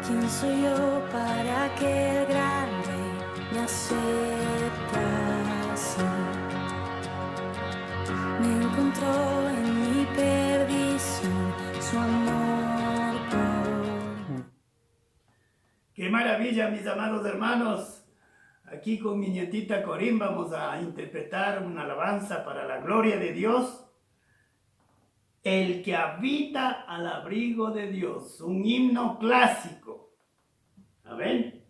¿Quién soy yo para que el gran rey me aceptase? Me encontró en mi perdición su amor por mí. ¡Qué maravilla, mis amados hermanos! Aquí con mi nietita Corín vamos a interpretar una alabanza para la gloria de Dios. El que habita al abrigo de Dios, un himno clásico. ¿Amén?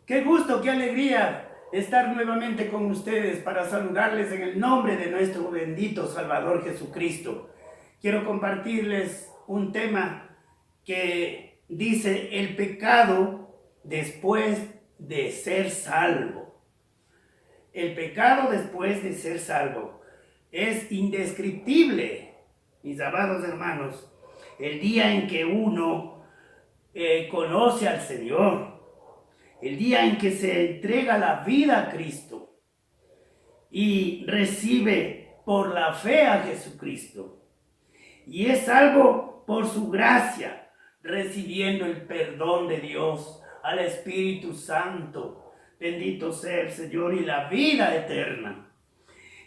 Qué gusto, qué alegría estar nuevamente con ustedes para saludarles en el nombre de nuestro bendito Salvador Jesucristo. Quiero compartirles un tema que dice el pecado después de ser salvo. El pecado después de ser salvo es indescriptible, mis amados hermanos, el día en que uno conoce al Señor. El día en que se entrega la vida a Cristo y recibe por la fe a Jesucristo. Y es salvo por su gracia, recibiendo el perdón de Dios, al Espíritu Santo. Bendito sea el Señor y la vida eterna.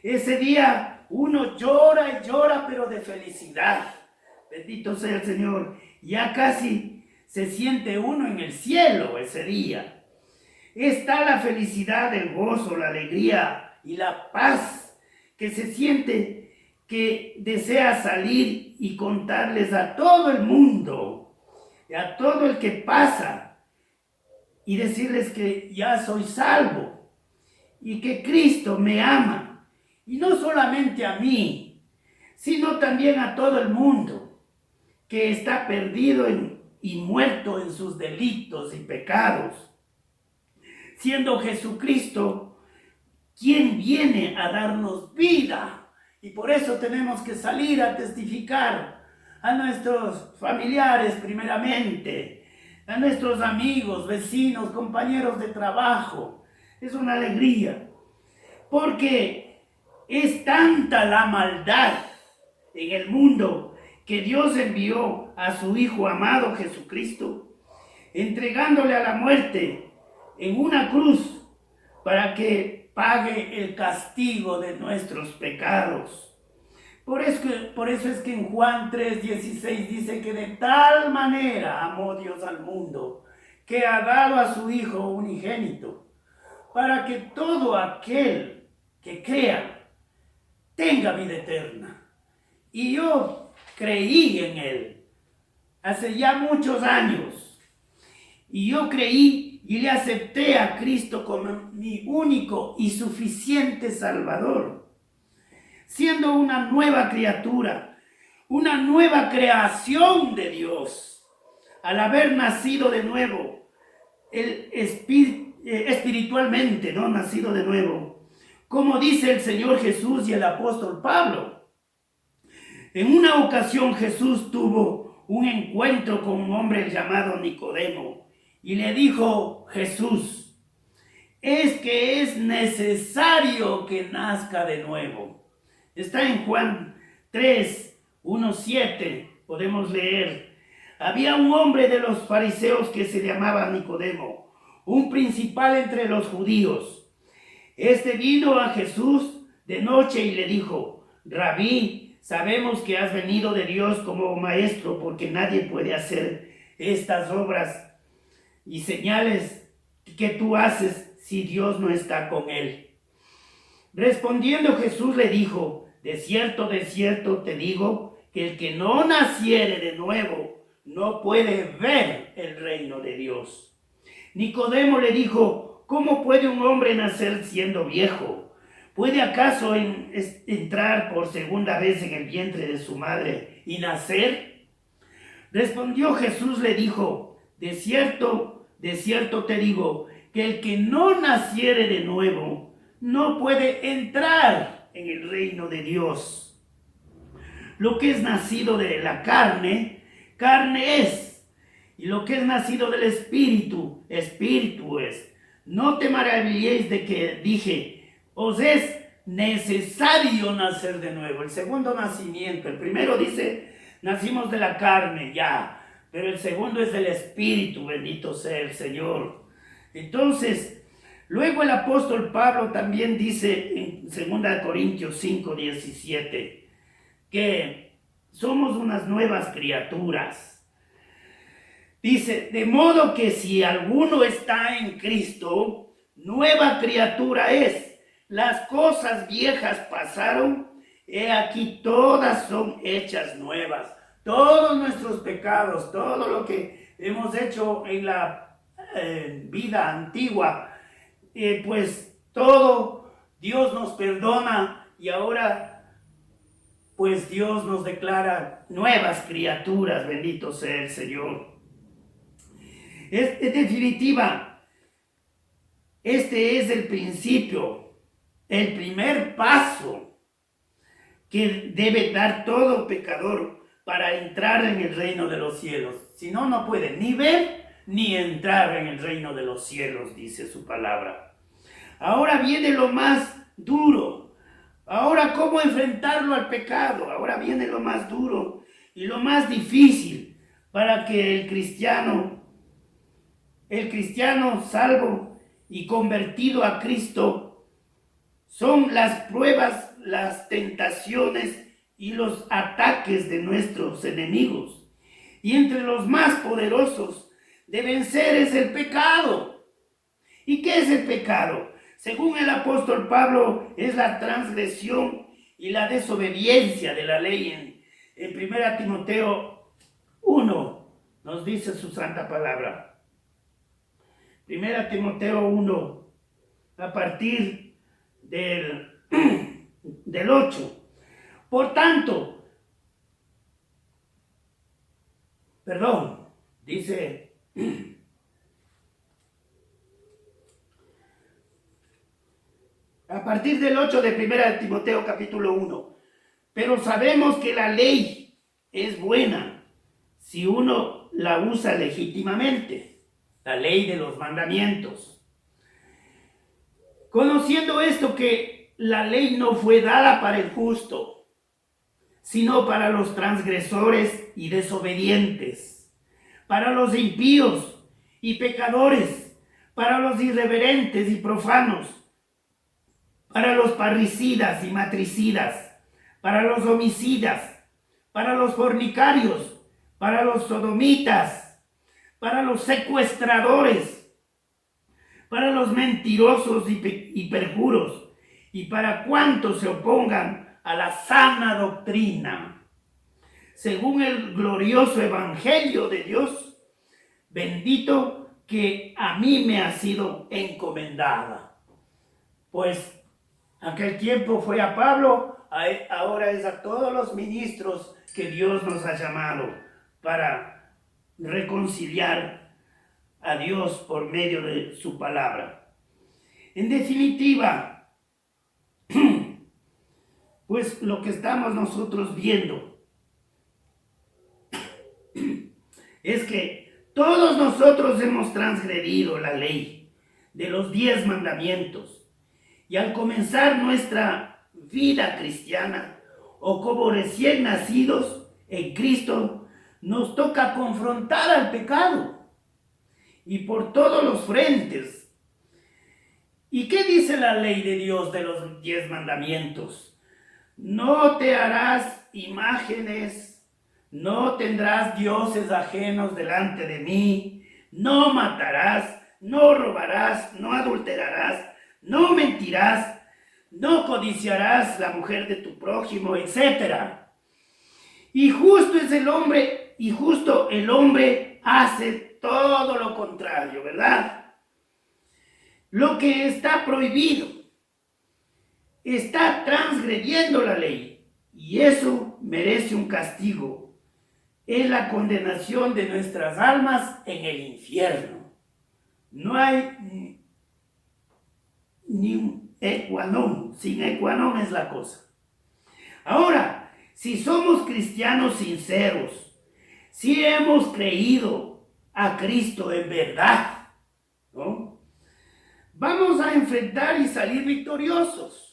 Ese día uno llora y llora, pero de felicidad. Bendito sea el Señor. Ya casi se siente uno en el cielo ese día. Está la felicidad, el gozo, la alegría y la paz que se siente, que desea salir y contarles a todo el mundo, a todo el que pasa, y decirles que ya soy salvo y que Cristo me ama, y no solamente a mí, sino también a todo el mundo que está perdido y muerto en sus delitos y pecados, siendo Jesucristo quien viene a darnos vida. Y por eso tenemos que salir a testificar a nuestros familiares primeramente, a nuestros amigos, vecinos, compañeros de trabajo. Es una alegría, porque es tanta la maldad en el mundo que Dios envió a su Hijo amado Jesucristo, entregándole a la muerte en una cruz para que pague el castigo de nuestros pecados. Por eso es que en Juan 3:16 dice que de tal manera amó Dios al mundo, que ha dado a su Hijo unigénito, para que todo aquel que crea tenga vida eterna. Y yo creí en Él hace ya muchos años. Y yo creí y le acepté a Cristo como mi único y suficiente Salvador, siendo una nueva criatura, una nueva creación de Dios, al haber nacido de nuevo, espiritualmente, ¿no? Nacido de nuevo, como dice el Señor Jesús y el apóstol Pablo. En una ocasión Jesús tuvo un encuentro con un hombre llamado Nicodemo y le dijo Jesús: es que es necesario que nazca de nuevo. Está en Juan 3:1-7, podemos leer. Había un hombre de los fariseos que se llamaba Nicodemo, un principal entre los judíos. Este vino a Jesús de noche y le dijo: Rabí, sabemos que has venido de Dios como maestro, porque nadie puede hacer estas obras y señales que tú haces si Dios no está con él. Respondiendo Jesús le dijo: de cierto te digo, que el que no naciere de nuevo no puede ver el reino de Dios. Nicodemo le dijo: ¿cómo puede un hombre nacer siendo viejo? ¿Puede acaso entrar por segunda vez en el vientre de su madre y nacer? Respondió Jesús, le dijo: de cierto te digo, que el que no naciere de nuevo no puede entrar en el reino de Dios. Lo que es nacido de la carne, carne es, y lo que es nacido del espíritu, espíritu es. No te maravilléis de que dije: os es necesario nacer de nuevo. El segundo nacimiento, el primero dice: nacimos de la carne, ya, pero el segundo es del espíritu, bendito sea el Señor. Entonces, luego el apóstol Pablo también dice en 2 Corintios 5:17 que somos unas nuevas criaturas. Dice: de modo que si alguno está en Cristo, nueva criatura es. Las cosas viejas pasaron, he aquí todas son hechas nuevas. Todos nuestros pecados, todo lo que hemos hecho en la vida antigua, pues todo Dios nos perdona y ahora pues Dios nos declara nuevas criaturas, bendito sea el Señor. En definitiva, este es el principio, el primer paso que debe dar todo pecador para entrar en el reino de los cielos. Si no, no puede ni ver ni entrar en el reino de los cielos, dice su palabra. Ahora viene lo más duro. Ahora, ¿cómo enfrentarlo al pecado? Ahora viene lo más duro y lo más difícil para que el cristiano salvo y convertido a Cristo, son las pruebas, las tentaciones y los ataques de nuestros enemigos. Y entre los más poderosos de vencer es el pecado. ¿Y qué es el pecado? Según el apóstol Pablo, es la transgresión y la desobediencia de la ley. En 1 Timoteo 1 nos dice su santa palabra. 1 Timoteo 1, a partir del 8. Por tanto, dice, a partir del 8 de 1 Timoteo capítulo 1, pero sabemos que la ley es buena si uno la usa legítimamente, la ley de los mandamientos. Conociendo esto, que la ley no fue dada para el justo, sino para los transgresores y desobedientes, para los impíos y pecadores, para los irreverentes y profanos, para los parricidas y matricidas, para los homicidas, para los fornicarios, para los sodomitas, para los secuestradores, para los mentirosos y perjuros, y para cuantos se opongan a la sana doctrina, según el glorioso evangelio de Dios, bendito que a mí me ha sido encomendada. Pues aquel tiempo fue a Pablo, ahora es a todos los ministros que Dios nos ha llamado para reconciliar a Dios por medio de su palabra. En definitiva, pues lo que estamos nosotros viendo es que todos nosotros hemos transgredido la ley de los 10 mandamientos, y al comenzar nuestra vida cristiana o como recién nacidos en Cristo, nos toca confrontar al pecado y por todos los frentes. ¿Y qué dice la ley de Dios de los 10 mandamientos? No te harás imágenes, no tendrás dioses ajenos delante de mí, no matarás, no robarás, no adulterarás, no mentirás, no codiciarás la mujer de tu prójimo, etc. Y justo el hombre hace todo lo contrario, ¿verdad? Lo que está prohibido está transgrediendo la ley, y eso merece un castigo. Es la condenación de nuestras almas en el infierno. No hay ni un equanón, sin equanón es la cosa. Ahora, si somos cristianos sinceros, si hemos creído a Cristo en verdad, ¿no?, vamos a enfrentar y salir victoriosos.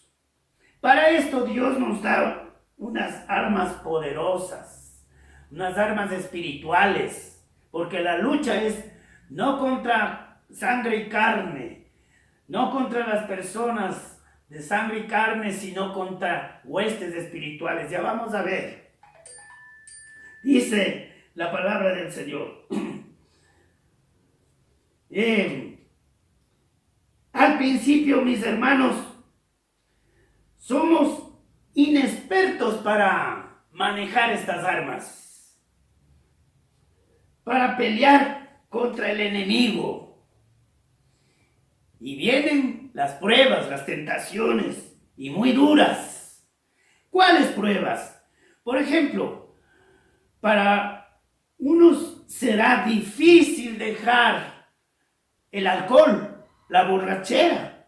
Para esto Dios nos da unas armas poderosas, unas armas espirituales, porque la lucha es no contra sangre y carne, no contra las personas de sangre y carne, sino contra huestes espirituales. Ya vamos a ver. Dice la palabra del Señor. Al principio, mis hermanos, somos inexpertos para manejar estas armas, para pelear contra el enemigo. Y vienen las pruebas, las tentaciones, y muy duras. ¿Cuáles pruebas? Por ejemplo, para unos será difícil dejar el alcohol, la borrachera,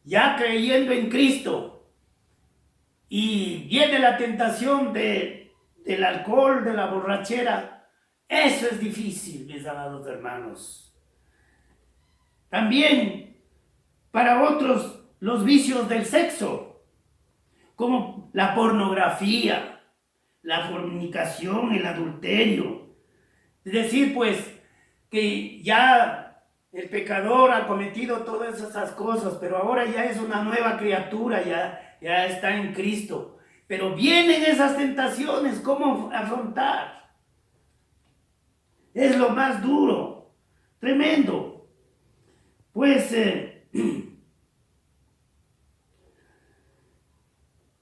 ya creyendo en Cristo, y viene la tentación del alcohol, de la borrachera. Eso es difícil, mis amados hermanos. También para otros los vicios del sexo, como la pornografía, la fornicación, el adulterio. Es decir, pues, que ya el pecador ha cometido todas esas cosas, pero ahora ya es una nueva criatura, ya está en Cristo. Pero vienen esas tentaciones, ¿cómo afrontar? Es lo más duro, tremendo. Pues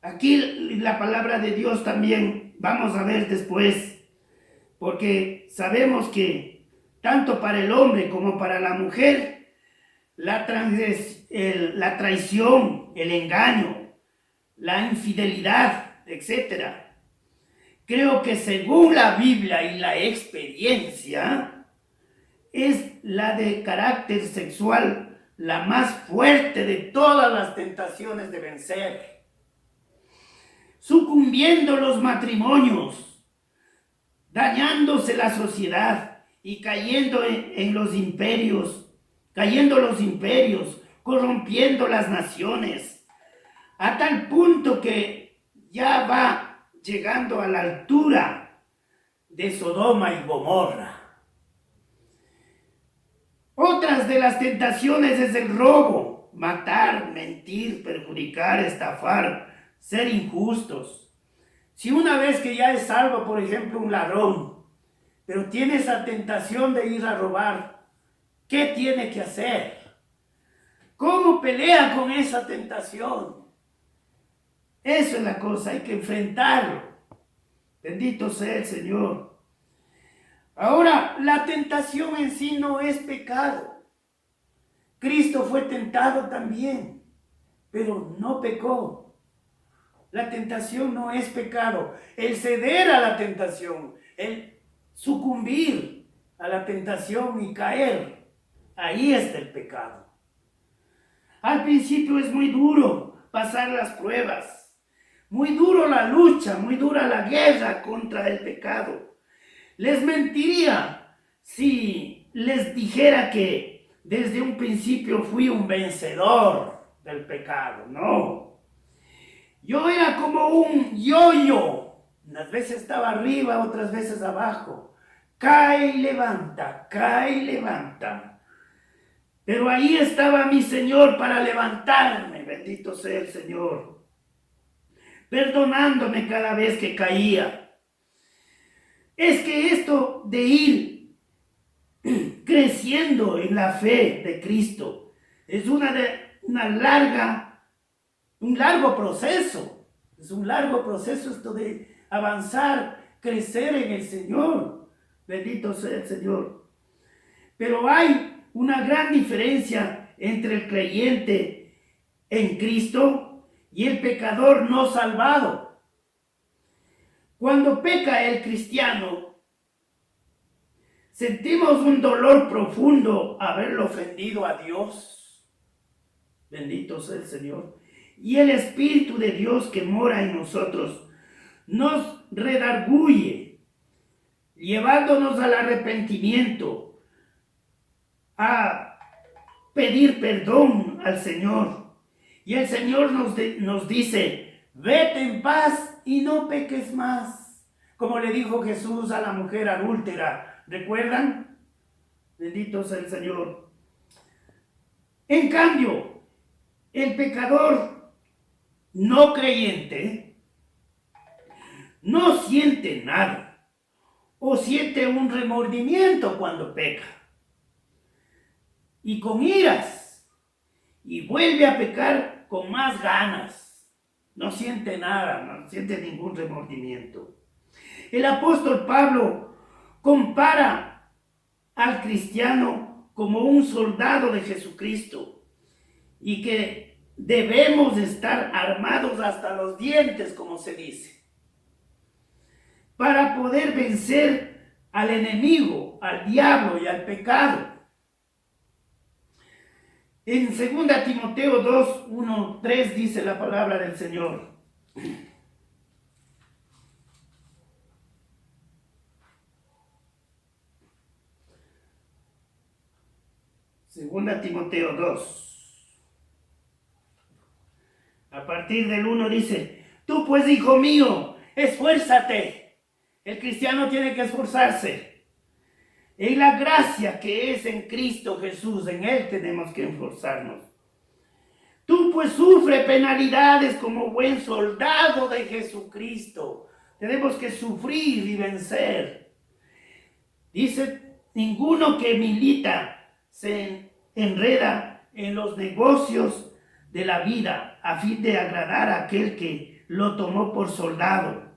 aquí la palabra de Dios también vamos a ver después, porque sabemos que tanto para el hombre como para la mujer, la traición, el engaño, la infidelidad, etc. Creo que según la Biblia y la experiencia, es la de carácter sexual la más fuerte de todas las tentaciones de vencer. Sucumbiendo los matrimonios, dañándose la sociedad, y cayendo los imperios, corrompiendo las naciones, a tal punto que ya va llegando a la altura de Sodoma y Gomorra. Otras de las tentaciones es el robo, matar, mentir, perjudicar, estafar, ser injustos. Si una vez que ya es salvo, por ejemplo, un ladrón, pero tiene esa tentación de ir a robar, ¿qué tiene que hacer? ¿Cómo pelea con esa tentación? Eso es la cosa, hay que enfrentarlo. Bendito sea el Señor. Ahora, la tentación en sí no es pecado. Cristo fue tentado también, pero no pecó. La tentación no es pecado. El ceder a la tentación, el sucumbir a la tentación y caer, ahí está el pecado. Al principio es muy duro pasar las pruebas, muy duro la lucha, muy dura la guerra contra el pecado. Les mentiría si les dijera que desde un principio fui un vencedor del pecado. No. Yo era como un yo-yo. Unas veces estaba arriba, otras veces abajo. Cae y levanta, cae y levanta. Pero ahí estaba mi Señor para levantarme, bendito sea el Señor, perdonándome cada vez que caía. Es que esto de ir creciendo en la fe de Cristo es un largo proceso. Es un largo proceso esto de avanzar, crecer en el Señor. Bendito sea el Señor. Pero hay una gran diferencia entre el creyente en Cristo y el pecador no salvado. Cuando peca el cristiano, sentimos un dolor profundo haberlo ofendido a Dios. Bendito sea el Señor. Y el Espíritu de Dios que mora en nosotros nos redarguye, llevándonos al arrepentimiento, a pedir perdón al Señor. Y el Señor nos dice, vete en paz y no peques más. Como le dijo Jesús a la mujer adúltera. ¿Recuerdan? Bendito sea el Señor. En cambio, el pecador no creyente no siente nada o siente un remordimiento cuando peca y con iras y vuelve a pecar con más ganas. No siente nada, no siente ningún remordimiento. El apóstol Pablo compara al cristiano como un soldado de Jesucristo y que debemos estar armados hasta los dientes, como se dice, para poder vencer al enemigo, al diablo y al pecado. En 2 Timoteo 2, 1, 3 dice la palabra del Señor. 2 Timoteo 2. A partir del 1 dice, tú pues, hijo mío, esfuérzate. El cristiano tiene que esforzarse. En la gracia que es en Cristo Jesús, en Él tenemos que esforzarnos. Tú pues sufre penalidades como buen soldado de Jesucristo. Tenemos que sufrir y vencer. Dice, ninguno que milita se enreda en los negocios de la vida a fin de agradar a aquel que lo tomó por soldado.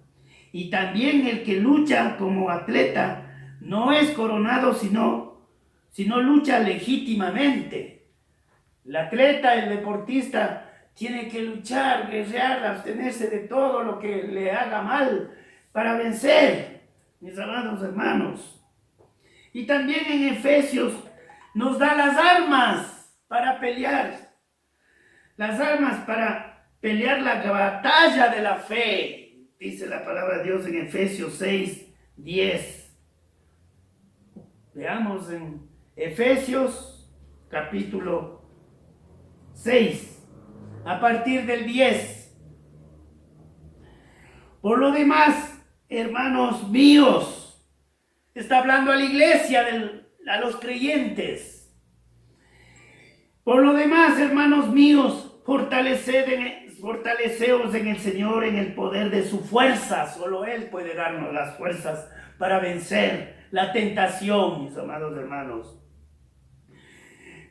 Y también el que lucha como atleta no es coronado sino lucha legítimamente. El atleta, el deportista, tiene que luchar, guerrear, abstenerse de todo lo que le haga mal para vencer, mis amados hermanos. Y también en Efesios nos da las armas para pelear. Las armas para pelear la batalla de la fe. Dice la palabra de Dios en Efesios 6, 10. Veamos en Efesios capítulo 6, a partir del 10. Por lo demás, hermanos míos, está hablando a la iglesia, a los creyentes. Por lo demás, hermanos míos, fortaleceos en el Señor, en el poder de su fuerza. Solo Él puede darnos las fuerzas para vencer la tentación, mis amados hermanos.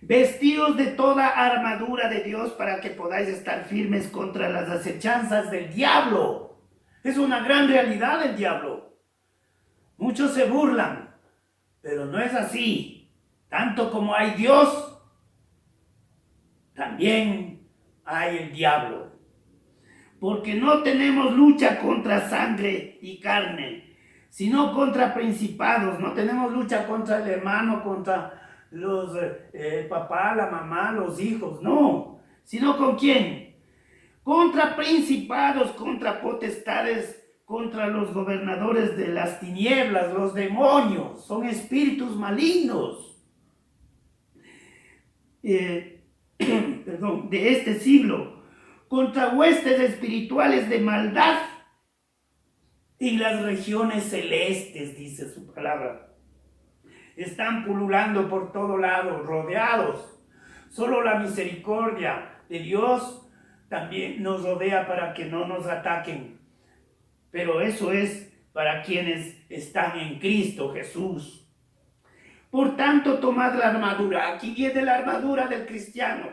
Vestíos de toda armadura de Dios para que podáis estar firmes contra las acechanzas del diablo. Es una gran realidad el diablo. Muchos se burlan, pero no es así. Tanto como hay Dios, también hay el diablo. Porque no tenemos lucha contra sangre y carne, sino contra principados. No tenemos lucha contra el hermano, contra los papá, la mamá, los hijos. No, sino ¿con quién? Contra principados, contra potestades, contra los gobernadores de las tinieblas, los demonios. Son espíritus malignos. De este siglo, contra huestes espirituales de maldad en las regiones celestes, dice su palabra. Están pululando por todo lado, rodeados. Solo la misericordia de Dios también nos rodea para que no nos ataquen. Pero eso es para quienes están en Cristo Jesús. Por tanto, tomad la armadura. Aquí viene la armadura del cristiano.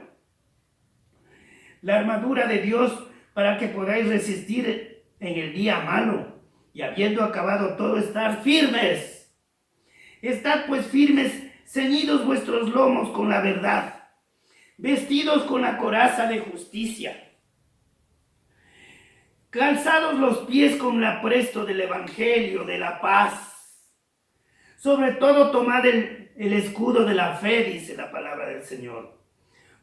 La armadura de Dios para que podáis resistir en el día malo. Y habiendo acabado todo, estar firmes. Estad pues firmes, ceñidos vuestros lomos con la verdad, vestidos con la coraza de justicia, calzados los pies con el apresto del evangelio de la paz. Sobre todo tomad el escudo de la fe, dice la palabra del Señor,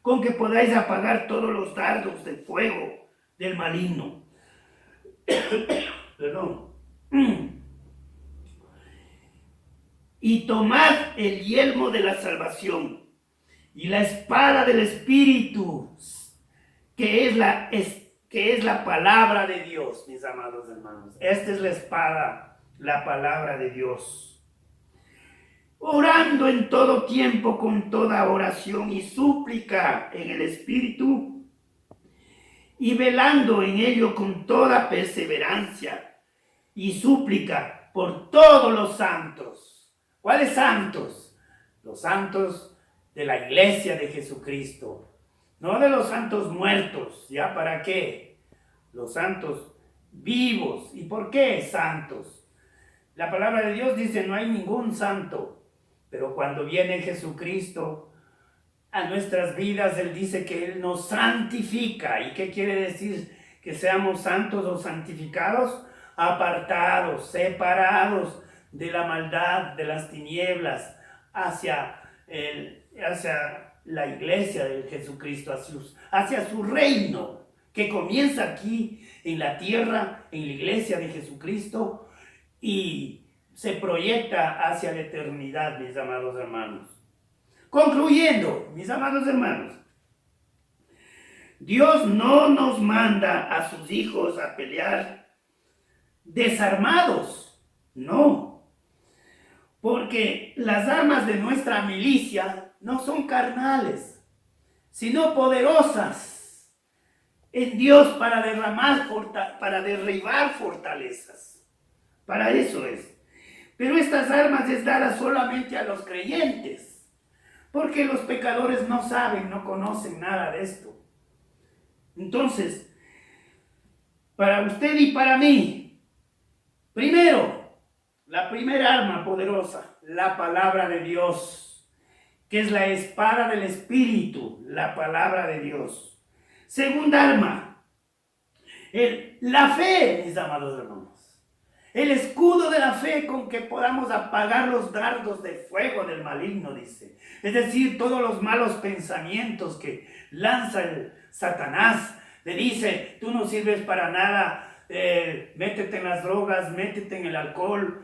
con que podáis apagar todos los dardos de fuego del maligno. Perdón. Y tomad el yelmo de la salvación y la espada del Espíritu, que es la palabra de Dios, mis amados hermanos. Esta es la espada, la palabra de Dios. Orando en todo tiempo con toda oración y súplica en el Espíritu, y velando en ello con toda perseverancia y súplica por todos los santos. ¿Cuáles santos? Los santos de la iglesia de Jesucristo, no de los santos muertos. ¿Ya para qué? Los santos vivos. ¿Y por qué santos? La palabra de Dios dice: no hay ningún santo. Pero cuando viene Jesucristo a nuestras vidas, Él dice que Él nos santifica. ¿Y qué quiere decir que seamos santos o santificados? Apartados, separados de la maldad, de las tinieblas, hacia la iglesia de Jesucristo, hacia su reino, que comienza aquí en la tierra, en la iglesia de Jesucristo, y se proyecta hacia la eternidad, mis amados hermanos. Concluyendo, mis amados hermanos, Dios no nos manda a sus hijos a pelear desarmados, no, porque las armas de nuestra milicia no son carnales, sino poderosas en Dios para derribar fortalezas. Para eso es. Pero estas armas es dadas solamente a los creyentes, porque los pecadores no saben, no conocen nada de esto. Entonces, para usted y para mí, primero, la primera arma poderosa, la palabra de Dios, que es la espada del Espíritu, la palabra de Dios. Segunda arma, la fe, mis amados hermanos. El escudo de la fe con que podamos apagar los dardos de fuego del maligno, dice. Es decir, todos los malos pensamientos que lanza el Satanás. Le dice: tú no sirves para nada, métete en las drogas, métete en el alcohol,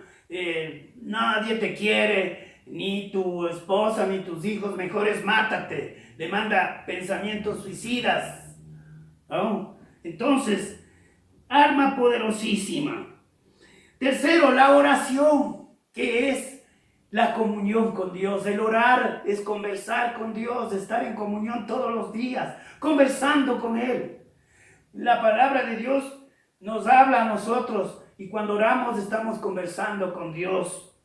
nadie te quiere, ni tu esposa, ni tus hijos, mejor es mátate. Le manda pensamientos suicidas, ¿no? Entonces, arma poderosísima. Tercero, la oración, que es la comunión con Dios. El orar es conversar con Dios, estar en comunión todos los días, conversando con Él. La palabra de Dios nos habla a nosotros y cuando oramos estamos conversando con Dios.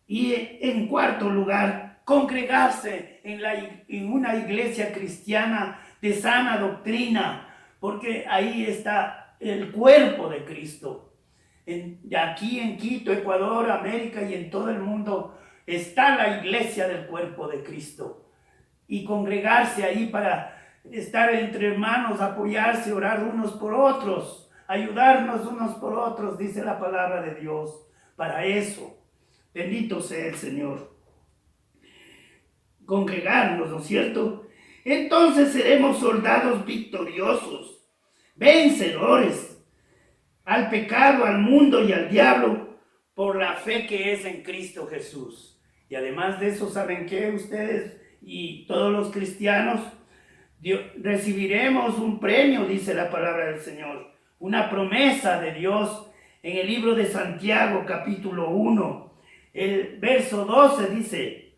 Y en cuarto lugar, congregarse en una iglesia cristiana de sana doctrina, porque ahí está el cuerpo de Cristo. Aquí en Quito, Ecuador, América y en todo el mundo está la iglesia del cuerpo de Cristo. Y congregarse ahí para estar entre hermanos, apoyarse, orar unos por otros, ayudarnos unos por otros, dice la palabra de Dios. Para eso, bendito sea el Señor. Congregarnos, ¿no es cierto? Entonces seremos soldados victoriosos, vencedores al pecado, al mundo y al diablo por la fe que es en Cristo Jesús. Y además de eso, ¿saben qué? Ustedes y todos los cristianos recibiremos un premio, dice la palabra del Señor, una promesa de Dios en el libro de Santiago, capítulo 1, el verso 12 dice: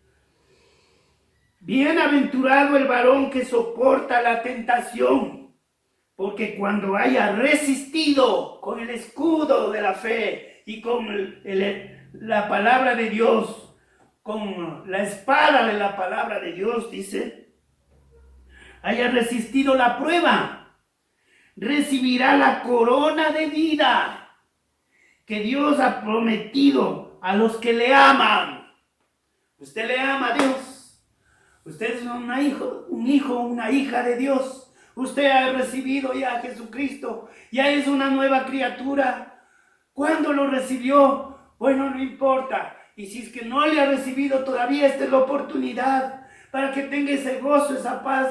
bienaventurado el varón que soporta la tentación, porque cuando haya resistido con el escudo de la fe y con la palabra de Dios, con la espada de la palabra de Dios, dice, haya resistido la prueba, recibirá la corona de vida que Dios ha prometido a los que le aman. Usted le ama a Dios. Usted es un hijo, una hija de Dios. Usted ha recibido ya a Jesucristo, ya es una nueva criatura. ¿Cuándo lo recibió? Bueno, no importa. Y si es que no le ha recibido todavía, esta es la oportunidad para que tenga ese gozo, esa paz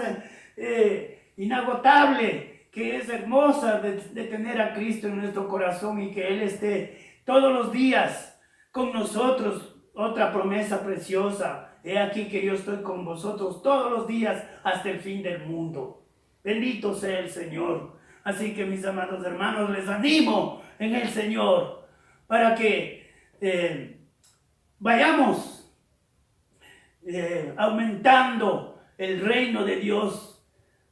inagotable, que es hermosa de tener a Cristo en nuestro corazón y que Él esté todos los días con nosotros. Otra promesa preciosa: he aquí que yo estoy con vosotros todos los días hasta el fin del mundo. Bendito sea el Señor. Así que, mis amados hermanos, les animo en el Señor para que vayamos aumentando el reino de Dios.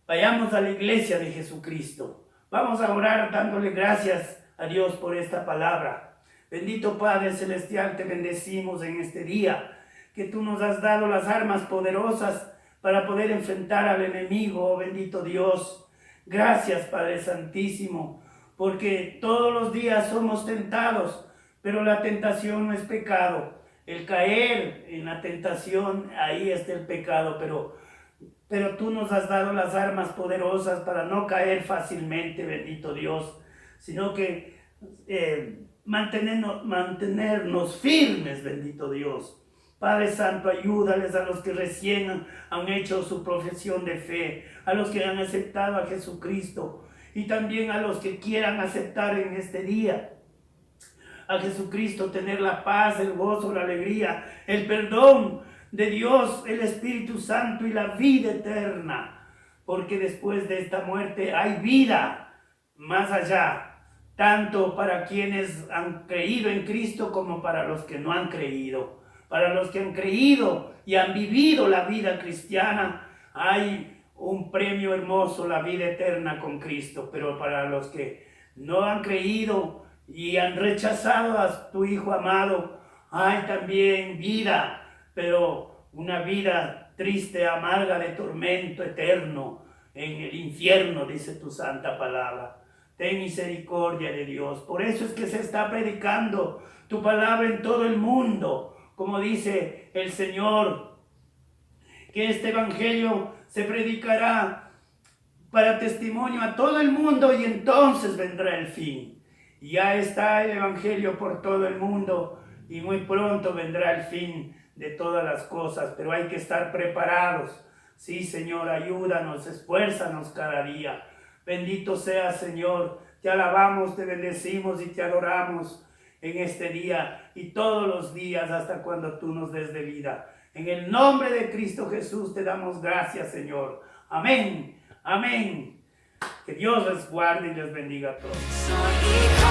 Vayamos a la iglesia de Jesucristo. Vamos a orar dándole gracias a Dios por esta palabra. Bendito Padre Celestial, te bendecimos en este día, que tú nos has dado las armas poderosas para poder enfrentar al enemigo, oh bendito Dios. Gracias, Padre Santísimo, porque todos los días somos tentados, pero la tentación no es pecado. El caer en la tentación, ahí está el pecado, pero tú nos has dado las armas poderosas para no caer fácilmente, bendito Dios, sino que mantenernos firmes, bendito Dios. Padre Santo, ayúdales a los que recién han hecho su profesión de fe, a los que han aceptado a Jesucristo y también a los que quieran aceptar en este día a Jesucristo, tener la paz, el gozo, la alegría, el perdón de Dios, el Espíritu Santo y la vida eterna, porque después de esta muerte hay vida más allá, tanto para quienes han creído en Cristo como para los que no han creído. Para los que han creído y han vivido la vida cristiana, hay un premio hermoso, la vida eterna con Cristo. Pero para los que no han creído y han rechazado a tu Hijo amado, hay también vida, pero una vida triste, amarga, de tormento eterno en el infierno, dice tu santa palabra. Ten misericordia de Dios. Por eso es que se está predicando tu palabra en todo el mundo. Como dice el Señor, que este evangelio se predicará para testimonio a todo el mundo y entonces vendrá el fin. Y ya está el evangelio por todo el mundo y muy pronto vendrá el fin de todas las cosas, pero hay que estar preparados. Sí, Señor, ayúdanos, esfuérzanos cada día. Bendito sea, Señor, te alabamos, te bendecimos y te adoramos en este día y todos los días hasta cuando tú nos des de vida. En el nombre de Cristo Jesús te damos gracias, Señor. Amén, amén. Que Dios les guarde y les bendiga a todos. Soy hijo